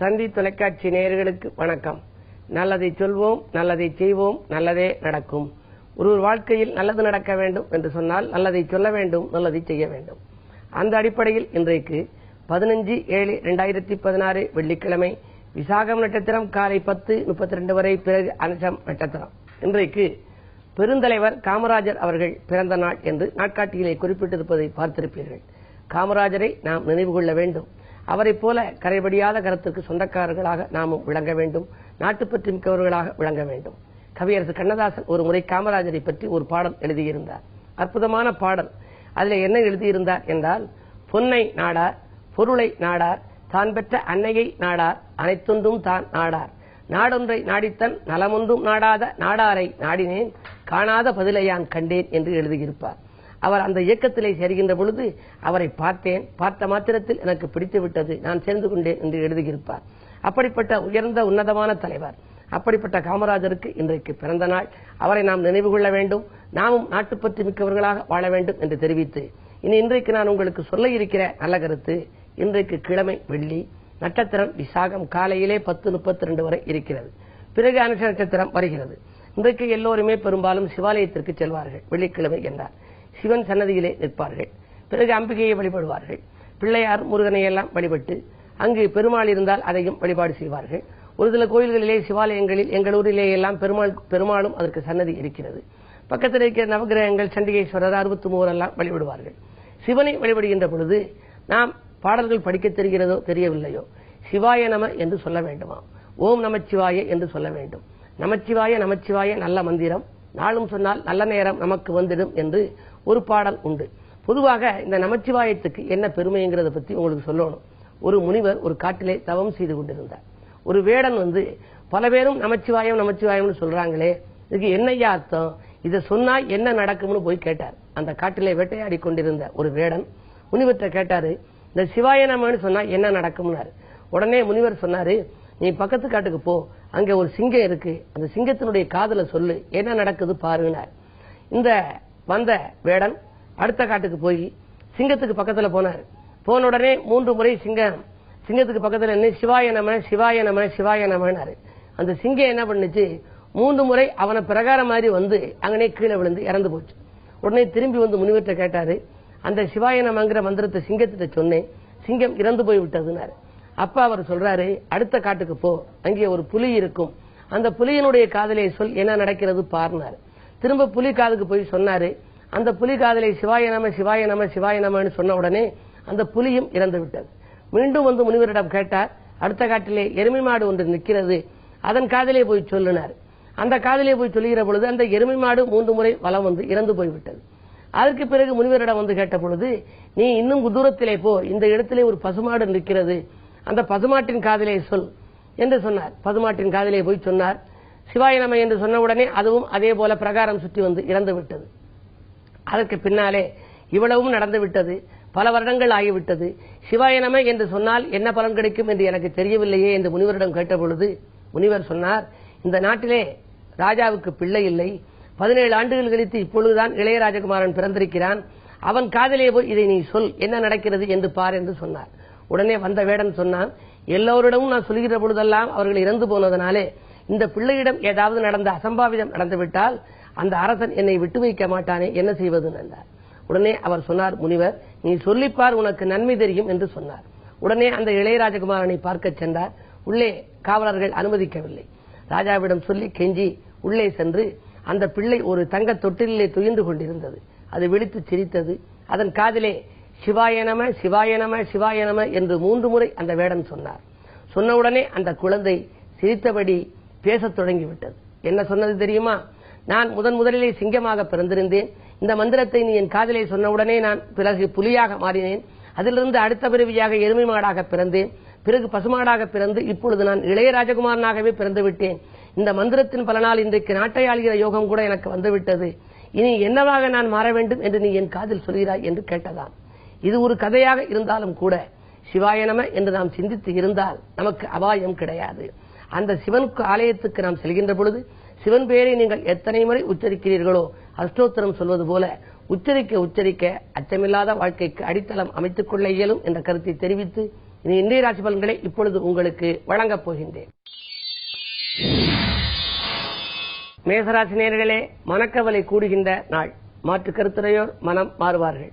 தந்தி தொலைக்காட்சி நேயர்களுக்கு வணக்கம். நல்லதை சொல்வோம், நல்லதை செய்வோம், நல்லதே நடக்கும். ஒரு வாழ்க்கையில் நல்லது நடக்க வேண்டும் என்று சொன்னால் நல்லதை சொல்ல வேண்டும், நல்லதை செய்ய வேண்டும். அந்த அடிப்படையில் இன்றைக்கு 15/7/2016 வெள்ளிக்கிழமை விசாகம் நட்சத்திரம் காலை 10:32 வரை பிறகு அனுஷம் நட்சத்திரம். இன்றைக்கு பெருந்தலைவர் காமராஜர் அவர்கள் பிறந்த நாள் என்று நாட்காட்டியிலே குறிப்பிட்டிருப்பதை பார்த்திருப்பீர்கள். காமராஜரை நாம் நினைவு கொள்ள வேண்டும். அவரைப் போல கரைபடியாத கருத்துக்கு சொந்தக்காரர்களாக நாமும் விளங்க வேண்டும், நாட்டுப்பற்று மிக்கவர்களாக விளங்க வேண்டும். கவியரசு கண்ணதாசன் ஒரு முறை காமராஜரை பற்றி ஒரு பாடல் எழுதியிருந்தார். அற்புதமான பாடல். அதில் என்ன எழுதியிருந்தார் என்றால், பொன்னை நாடார், பொருளை நாடார், தான் பெற்ற அன்னையை நாடார், அனைத்தொன்றும் தான் நாடார், நாடொன்றை நாடித்தன் நலமொன்றும் நாடாத நாடாரை நாடினேன், காணாத பதிலையான் கண்டேன் என்று எழுதியிருப்பார். அவர் அந்த இயக்கத்திலே சேர்கின்ற பொழுது அவரை பார்த்தேன், பார்த்த மாத்திரத்தில் எனக்கு பிடித்து விட்டது, நான் சேர்ந்து கொண்டேன் என்று எழுதியிருப்பார். அப்படிப்பட்ட உயர்ந்த உன்னதமான தலைவர், அப்படிப்பட்ட காமராஜருக்கு இன்றைக்கு பிறந்த நாள். அவரை நாம் நினைவு கொள்ள வேண்டும், நாமும் நாட்டுப்பற்று மிக்கவர்களாக வாழ வேண்டும் என்று தெரிவித்து, இன்றைக்கு நான் உங்களுக்கு சொல்ல இருக்கிற நல்ல கருத்து, இன்றைக்கு கிழமை வெள்ளி, நட்சத்திரம் விசாகம், காலையிலே 10:32 வரை இருக்கிறது. பிறகு அனுஷ நட்சத்திரம் வருகிறது. இன்றைக்கு எல்லோருமே பெரும்பாலும் சிவாலயத்திற்கு செல்வார்கள். வெள்ளிக்கிழமை என்றார் சிவன் சன்னதியிலே நிற்பார்கள். பிறகு அம்பிகையை வழிபடுவார்கள். பிள்ளையார் முருகனை எல்லாம் வழிபட்டு, அங்கு பெருமாள் இருந்தால் அதையும் வழிபாடு செய்வார்கள். ஒரு சில கோயில்களிலே சிவாலயங்களில் எங்கள் ஊரிலே எல்லாம் பெருமாளும் அதற்கு சன்னதி இருக்கிறது. பக்கத்தில் இருக்கிற நவகிரகங்கள் சண்டிகேஸ்வரர் 63 எல்லாம் வழிபடுவார்கள். சிவனை வழிபடுகின்ற பொழுது நாம் பாடல்கள் படிக்க தெரிகிறதோ தெரியவில்லையோ, சிவாய நம என்று சொல்ல வேண்டுமா, ஓம் நமச்சிவாய என்று சொல்ல வேண்டும். நமச்சிவாய நமச்சிவாய நல்ல மந்திரம், நாளும் சொன்னால் நல்ல நேரம் நமக்கு வந்துடும் என்று ஒரு பாடல் உண்டு. பொதுவாக இந்த நமச்சிவாயத்துக்கு என்ன பெருமைங்கிறத பத்தி உங்களுக்கு சொல்லணும். ஒரு முனிவர் ஒரு காட்டிலே தவம் செய்து கொண்டிருந்தார். ஒரு வேடன் பல பேரும் நமச்சிவாயம் நமச்சிவாயம்னு சொல்றாங்களே, இதுக்கு என்னையா அர்த்தம், இதை சொன்னா என்ன நடக்கும்னு போய் கேட்டார். அந்த காட்டிலே வேட்டையாடி கொண்டிருந்த ஒரு வேடன் முனிவர்கிட்ட கேட்டாரு, இந்த சிவாய நமன்னு சொன்னா என்ன நடக்கும்னாரு. உடனே முனிவர் சொன்னாரு, நீ பக்கத்து காட்டுக்கு போ, அங்க ஒரு சிங்கம் இருக்கு, அந்த சிங்கத்தினுடைய காதுல சொல்லு, என்ன நடக்குது பாருனார். இந்த வந்த வேடன் அடுத்த காட்டுக்கு போய் சிங்கத்துக்கு பக்கத்துல போனார். போன உடனே 3 முறை சிங்கத்துக்கு பக்கத்துல என்ன சிவாய நம சிவாய நம சிவாய நமனாரு. அந்த சிங்கம் என்ன பண்ணுச்சு, 3 முறை அவனை பிரகாரம் மாதிரி அங்கனே கீழே விழுந்து இறந்து போச்சு. உடனே திரும்பி முனிவர்கிட்ட கேட்டாரு, அந்த சிவாய நமங்கிற மந்திரத்தை சிங்கத்திட்ட சொன்னேன், சிங்கம் இறந்து போய் விட்டதுனாரு. அப்ப அவர் சொல்றாரு, அடுத்த காட்டுக்கு போ, அங்கே ஒரு புலி இருக்கும், அந்த புலியினுடைய காதலை சொல், என்ன நடக்கிறது பாருனாரு. திரும்ப புலி காதுக்கு போய் சொன்னாரு. அந்த புலி காதலை சிவாய நம சிவாய நம சிவாய நமன்னு சொன்ன உடனே அந்த புலியும் இறந்து விட்டது. மீண்டும் முனிவரிடம் கேட்டார், அடுத்த காட்டிலே எருமை மாடு ஒன்று நிற்கிறது, அதன் காதலே போய் சொல்லினார். அந்த காதலே போய் சொல்லுகிற பொழுது அந்த எருமை மாடு 3 முறை வலம் இறந்து போய்விட்டது. அதற்கு பிறகு முனிவரிடம் கேட்ட பொழுது, நீ இன்னும் தூரத்திலே போ, இந்த இடத்திலே ஒரு பசுமாடு நிற்கிறது, அந்த பசுமாட்டின் காதலே சொல் என்று சொன்னார். பசுமாட்டின் காதலே போய் சொன்னார். சிவாய நம என்று சொன்ன உடனே அதுவும் அதே போல பிரகாரம் சுற்றி இறந்து விட்டது. அதற்கு பின்னாலே இவ்வளவும் நடந்து விட்டது, பல வருடங்கள் ஆகிவிட்டது, சிவாய நம என்று சொன்னால் என்ன பலன் கிடைக்கும் என்று எனக்கு தெரியவில்லையே என்று முனிவரிடம் கேட்ட பொழுது முனிவர் சொன்னார், இந்த நாட்டிலே ராஜாவுக்கு பிள்ளை இல்லை, 17 ஆண்டுகள் கழித்து இப்பொழுதுதான் இளைய ராஜகுமாரன் பிறந்திருக்கிறான், அவன் காதலே போய் இதை நீ சொல், என்ன நடக்கிறது என்று பார் என்று சொன்னார். உடனே வந்த வேடன் சொன்னான், எல்லோரிடமும் நான் சொல்கிற பொழுதெல்லாம் அவர்கள் இறந்து போனதனாலே இந்த பிள்ளையிடம் ஏதாவது நடந்த அசம்பாவிதம் நடந்துவிட்டால் அந்த அரசன் என்னை விட்டு வைக்க மாட்டானே, என்ன செய்வது என்றார். உடனே அவர் சொன்னார், முனிவர் நீ சொல்லிப்பார், உனக்கு நன்மை தெரியும் என்று சொன்னார். உடனே அந்த இளைய ராஜகுமாரனை பார்க்க சென்றார். உள்ளே காவலர்கள் அனுமதிக்கவில்லை. ராஜாவிடம் சொல்லி கெஞ்சி உள்ளே சென்று அந்த பிள்ளை ஒரு தங்க தொட்டிலே துயின்று கொண்டிருந்தது. அது விழித்து சிரித்தது. அதன் காதிலே சிவாய நம சிவாய நம சிவாய நம என்று 3 முறை அந்த வேடன் சொன்னார். சொன்னவுடனே அந்த குழந்தை சிரித்தபடி பேசத் தொடங்கிவிட்டது. என்ன சொன்னது தெரியுமா, நான் முதலிலே சிங்கமாக பிறந்திருந்தேன், இந்த மந்திரத்தை நீ என் காதிலே சொன்னவுடனே நான் பிறகு புலியாக மாறினேன், அதிலிருந்து அடுத்த பிறவியாக எருமை மாடாக பிறந்தேன், பிறகு பசுமாடாக பிறந்து இப்பொழுது நான் இளைய ராஜகுமாரனாகவே பிறந்து விட்டேன், இந்த மந்திரத்தின் பலனால் இன்றைக்கு நாட்டை ஆளுகிற யோகம் கூட எனக்கு வந்துவிட்டது, இனி என்னவாக நான் மாற வேண்டும் என்று நீ என் காதில் சொல்கிறாய் என்று கேட்டதாம். இது ஒரு கதையாக இருந்தாலும் கூட சிவாய நம என்று நாம் சிந்தித்து இருந்தால் நமக்கு அபாயம் கிடையாது. அந்த சிவன் ஆலயத்துக்கு நாம் செல்கின்ற பொழுது சிவன் பெயரை நீங்கள் எத்தனை முறை உச்சரிக்கிறீர்களோ, அஷ்டோத்திரம் சொல்வது போல உச்சரிக்க உச்சரிக்க அச்சமில்லாத வாழ்க்கைக்கு அடித்தளம் அமைத்துக் கொள்ள இயலும் என்ற கருத்தை தெரிவித்து இனி இன்றைய ராசி பலன்களை இப்பொழுது உங்களுக்கு வழங்கப் போகின்றேன். மேசராசி நேயர்களே, மனக்கவலை கூடுகின்ற நாள். மாற்று கருத்துரையோர் மனம் மாறுவார்கள்.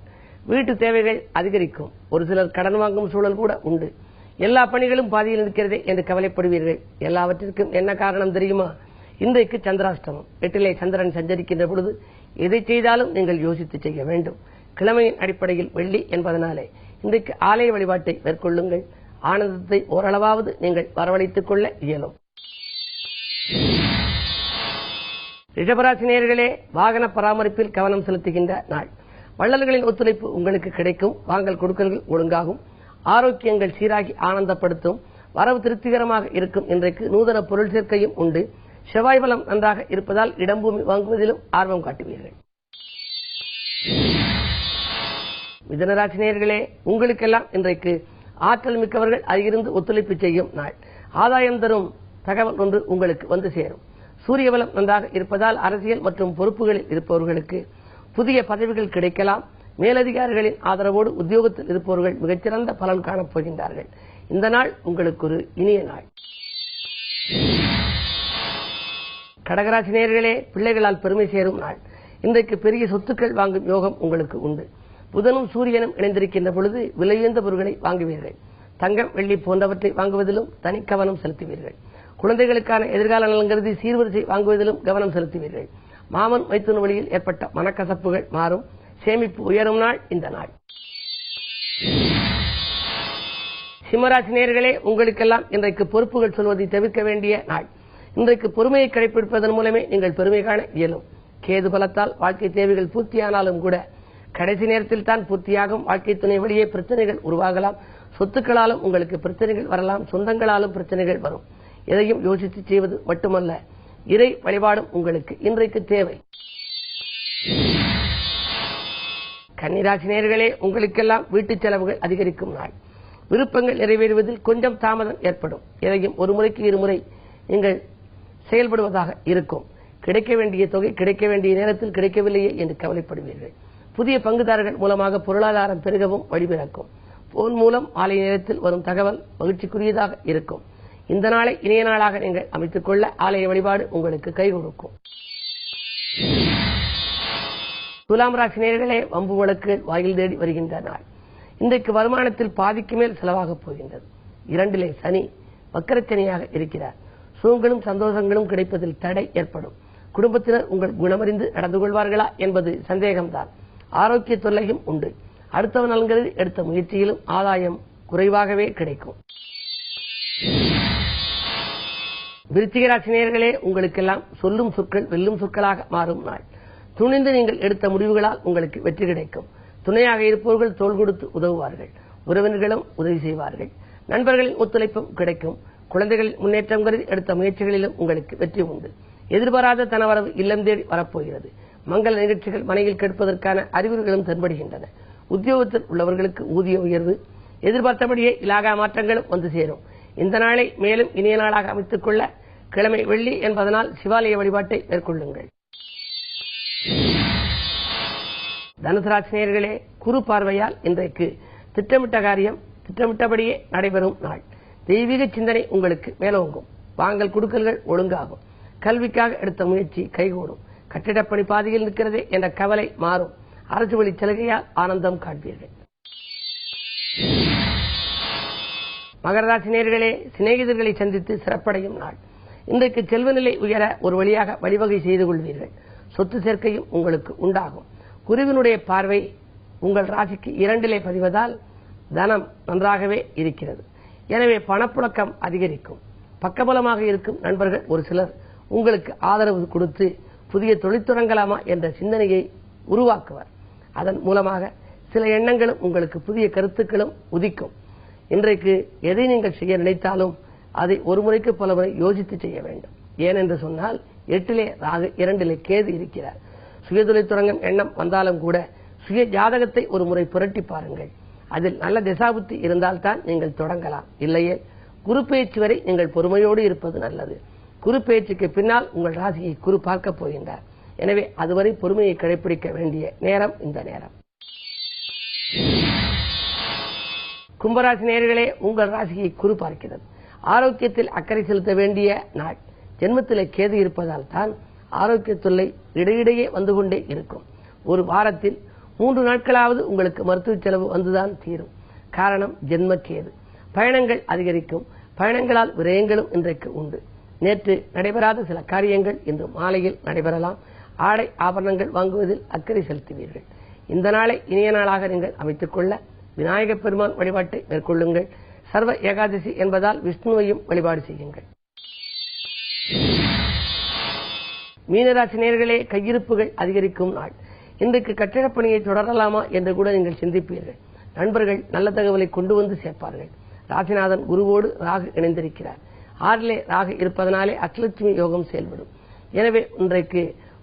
வீட்டு தேவைகள் அதிகரிக்கும். ஒரு சிலர் கடன் வாங்கும் சூழல் கூட உண்டு. எல்லா பணிகளும் பாதியில் இருக்கிறதே என்று கவலைப்படுவீர்கள். எல்லாவற்றிற்கும் என்ன காரணம் தெரியுமா? இன்றைக்கு சந்திராஷ்டமம். 8 சந்திரன் சஞ்சரிக்கின்ற பொழுது எதை செய்தாலும் நீங்கள் யோசித்து செய்ய வேண்டும். கிழமையின் அடிப்படையில் வெள்ளி என்பதனாலே இன்றைக்கு ஆலய வழிபாட்டை மேற்கொள்ளுங்கள். ஆனந்தத்தை ஓரளவாவது நீங்கள் வரவழைத்துக் கொள்ள இயலும். ரிஷபராசி நேயர்களே, வாகன பராமரிப்பில் கவனம் செலுத்துகின்ற நாள். வள்ளல்களின் ஒத்துழைப்பு உங்களுக்கு கிடைக்கும். வாங்கல் கொடுக்கல்கள் ஒழுங்காகும். ஆரோக்கியங்கள் சீராகி ஆனந்தப்படுத்தும். வரவு திருப்திகரமாக இருக்கும். இன்றைக்கு நூதன பொருள் சேர்க்கையும் உண்டு. செவ்வாய் பலம் நன்றாக இருப்பதால் இடம்பூமி வாங்குவதிலும் ஆர்வம் காட்டுவீர்கள். மிதுனராசி நேயர்களே, உங்களுக்கெல்லாம் இன்றைக்கு ஆற்றல் மிக்கவர்கள் அருகிருந்து ஒத்துழைப்பு செய்யும் நாள். ஆதாயம் தரும் தகவல் ஒன்று உங்களுக்கு வந்து சேரும். சூரிய பலம் நன்றாக இருப்பதால் அரசியல் மற்றும் பொறுப்புகளில் இருப்பவர்களுக்கு புதிய பதவிகள் கிடைக்கலாம். மேலதிகாரிகளின் ஆதரவோடு உத்தியோகத்தில் இருப்பவர்கள் மிகச்சிறந்த பலன் காணப் போகின்றார்கள். இந்த நாள் உங்களுக்கு ஒரு இனிய நாள். கடகராசி நேயர்களே, பிள்ளைகளால் பெருமை சேரும் நாள். இன்றைக்கு பெரிய சொத்துக்கள் வாங்கும் யோகம் உங்களுக்கு உண்டு. புதனும் சூரியனும் இணைந்திருக்கின்ற பொழுது விலையுயர்ந்த பொருட்களை வாங்குவீர்கள். தங்கம் வெள்ளி போன்றவற்றை வாங்குவதிலும் தனி கவனம் செலுத்துவீர்கள். குழந்தைகளுக்கான எதிர்கால நலன் கருதி சீர்வரிசை வாங்குவதிலும் கவனம் செலுத்துவீர்கள். மாமன் மைத்துன வழியில் ஏற்பட்ட மனக்கசப்புகள் மாறும். சேமிப்பு உயரும் நாள் இந்த நாள். சிம்மராசி நேயர்களே, உங்களுக்கெல்லாம் இன்றைக்கு பொறுப்புகள் சொல்வதை தவிர்க்க வேண்டிய நாள். இன்றைக்கு பொறுமையை கடைபிடிப்பதன் மூலமே நீங்கள் பெருமை காண இயலும். கேது பலத்தால் வாழ்க்கை தேவைகள் பூர்த்தியானாலும் கூட கடைசி நேரத்தில் தான் பூர்த்தியாகும். வாழ்க்கை துணை வழியே பிரச்சனைகள் உருவாகலாம். சொத்துக்களாலும் உங்களுக்கு பிரச்சனைகள் வரலாம். சொந்தங்களாலும் பிரச்சனைகள் வரும். எதையும் யோசித்து செய்வது மட்டுமல்ல, இறை வழிபாடும் உங்களுக்கு இன்றைக்கு தேவை. கன்னிராசி நேயர்களே, உங்களுக்கெல்லாம் வீட்டு செலவுகள் அதிகரிக்கும் நாள். விருப்பங்கள் நிறைவேறுவதில் கொஞ்சம் தாமதம் ஏற்படும். எதையும் ஒரு முறைக்கு இருமுறை நீங்கள் செயல்படுவதாக இருக்கும். கிடைக்க வேண்டிய தொகை கிடைக்க வேண்டிய நேரத்தில் கிடைக்கவில்லையே என்று கவலைப்படுவீர்கள். புதிய பங்குதாரர்கள் மூலமாக பொருளாதாரம் பெருகவும் வழிபிறக்கும். போன் மூலம் மாலை நேரத்தில் வரும் தகவல் மகிழ்ச்சிக்குரியதாக இருக்கும். இந்த நாளை இணைய நாளாக நீங்கள் அமைத்துக் கொள்ள ஆலய வழிபாடு உங்களுக்கு கை கொடுக்கும். துலாம் ராசி நேயர்களே, வம்பு வழக்குகள் வாயில் தேடி வருகின்ற நாள். இன்றைக்கு வருமானத்தில் பாதிக்கு மேல் செலவாகப் போகின்றது. 2 சனி வக்கரச்சனியாக இருக்கிறார். சுகங்களும் சந்தோஷங்களும் கிடைப்பதில் தடை ஏற்படும். குடும்பத்தினர் உங்கள் குணமறிந்து நடந்து கொள்வார்களா என்பது சந்தேகம்தான். ஆரோக்கிய தொல்லையும் உண்டு. அடுத்தவன் நலன்களில் எடுத்த முயற்சியிலும் ஆதாயம் குறைவாகவே கிடைக்கும். விருச்சிக ராசி நேயர்களே, உங்களுக்கெல்லாம் சொல்லும் சொற்கள் வெல்லும் சொற்களாக மாறும் நாள். துணிந்து நீங்கள் எடுத்த முடிவுகளால் உங்களுக்கு வெற்றி கிடைக்கும். துணையாக இருப்பவர்கள் தோள் கொடுத்து உதவுவார்கள். உறவினர்களும் உதவி செய்வார்கள். நண்பர்களின் ஒத்துழைப்பும் கிடைக்கும். குழந்தைகளின் முன்னேற்றம் கருதி எடுத்த முயற்சிகளிலும் உங்களுக்கு வெற்றி உண்டு. எதிர்பாராத தனவரவு இல்லம் தேடி வரப்போகிறது. மங்கள நிகழ்ச்சிகள் மனையில் கெடுப்பதற்கான அறிகுறிகளும் தென்படுகின்றன. உத்தியோகத்தில் உள்ளவர்களுக்கு ஊதிய உயர்வு, எதிர்பார்த்தபடியே இலாகா மாற்றங்களும் வந்து சேரும். இந்த நாளை மேலும் இனிய நாளாக அமைத்துக் கொள்ள கிழமை வெள்ளி என்பதனால் சிவாலய வழிபாட்டை மேற்கொள்ளுங்கள். தனுசு ராசி நேயர்களே, குரு பார்வையால் இன்றைக்கு திட்டமிட்ட காரியம் திட்டமிட்டபடியே நடைபெறும் நாள். தெய்வீக சிந்தனை உங்களுக்கு மேலோங்கும். வாங்கல் கொடுக்கல்கள் ஒழுங்காகும். கல்விக்காக எடுத்த முயற்சி கைகூடும். கட்டிடப்பணி பாதையில் நிற்கிறதே என்ற கவலை மாறும். அரசு வழி சலுகையால் ஆனந்தம் காண்பீர்கள். மகர ராசி நேயர்களே, சிநேகிதர்களை சந்தித்து சிறப்படையும் நாள். இன்றைக்கு செல்வ நிலை உயர ஒரு வழியாக வழிவகை செய்து கொள்வீர்கள். சொத்து சேர்க்கையும் உங்களுக்கு உண்டாகும். குருவினுடைய பார்வை உங்கள் ராசிக்கு 2 பதிவதால் தனம் நன்றாகவே இருக்கிறது. எனவே பணப்புழக்கம் அதிகரிக்கும். பக்கபலமாக இருக்கும் நண்பர்கள் ஒரு சிலர் உங்களுக்கு ஆதரவு கொடுத்து புதிய தொழில் தொடங்கலாமா என்ற சிந்தனையை உருவாக்குவர். அதன் மூலமாக சில எண்ணங்களும் உங்களுக்கு புதிய கருத்துக்களும் உதிக்கும். இன்றைக்கு எதை நீங்கள் செய்ய நினைத்தாலும் அதை ஒரு முறைக்கு பல முறை யோசித்து செய்ய வேண்டும். ஏனென்று சொன்னால் 8 ராகு 2 கேது இருக்கிறார். சுயதொழில் தொடங்கும் எண்ணம் வந்தாலும் கூட சுய ஜாதகத்தை ஒரு முறை புரட்டி பாருங்கள். அதில் நல்ல திசாபுத்தி இருந்தால்தான் நீங்கள் தொடங்கலாம். இல்லையே குரு பெயர்ச்சி வரை நீங்கள் பொறுமையோடு இருப்பது நல்லது. குரு பெயர்ச்சிக்கு பின்னால் உங்கள் ராசியை குரு பார்க்கப் போகின்றார். எனவே அதுவரை பொறுமையை கடைபிடிக்க வேண்டிய நேரம் இந்த நேரம். கும்பராசி நேயர்களே, உங்கள் ராசியை குரு பார்க்கிறது. ஆரோக்கியத்தில் அக்கறை செலுத்த வேண்டிய நாள். ஜென்மத்திலே கேது இருப்பதால் தான் ஆரோக்கிய தொல்லை இடையிடையே வந்து கொண்டே இருக்கும். ஒரு வாரத்தில் 3 நாட்களாவது உங்களுக்கு மருத்துவ செலவு வந்துதான் தீரும். காரணம் ஜென்ம கேது. பயணங்கள் அதிகரிக்கும். பயணங்களால் விரயங்களும் இன்றைக்கு உண்டு. நேற்று நடைபெறாத சில காரியங்கள் இன்று மாலையில் நடைபெறலாம். ஆடை ஆபரணங்கள் வாங்குவதில் அக்கறை செலுத்துவீர்கள். இந்த நாளை இனிய நாளாக நீங்கள் அமைத்துக் கொள்ள விநாயகப் பெருமான் வழிபாட்டை மேற்கொள்ளுங்கள். சர்வ ஏகாதசி என்பதால் விஷ்ணுவையும் வழிபாடு செய்யுங்கள். மீனராசி நேயர்களே, கையிருப்புகள் அதிகரிக்கும் நாள். இன்றைக்கு கட்டிடப் பணியை தொடரலாமா என்று கூட நீங்கள் சிந்திப்பீர்கள். நண்பர்கள் நல்ல தகவலை கொண்டு வந்து சேர்ப்பார்கள். ராசிநாதன் குருவோடு ராகு இணைந்திருக்கிறார். 6லே ராகு இருப்பதனாலே அஷ்டலட்சுமி யோகம் செயல்படும். எனவே இன்றைக்கு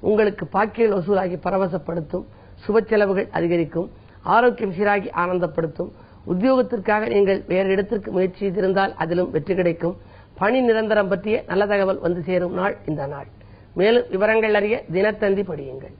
உங்களுக்கு பாக்கியல் வசூலாகி பரவசப்படுத்தும். சுப செலவுகள் அதிகரிக்கும். ஆரோக்கியம் சீராகி ஆனந்தப்படுத்தும். உத்தியோகத்திற்காக நீங்கள் வேறு இடத்திற்கு முயற்சி செய்திருந்தால் அதிலும் வெற்றி கிடைக்கும். பணி நிரந்தரம் பற்றிய நல்ல தகவல் வந்து சேரும் நாள் இந்த நாள். மேலும் விவரங்கள் அறிய தினத்தந்தி படியுங்கள்.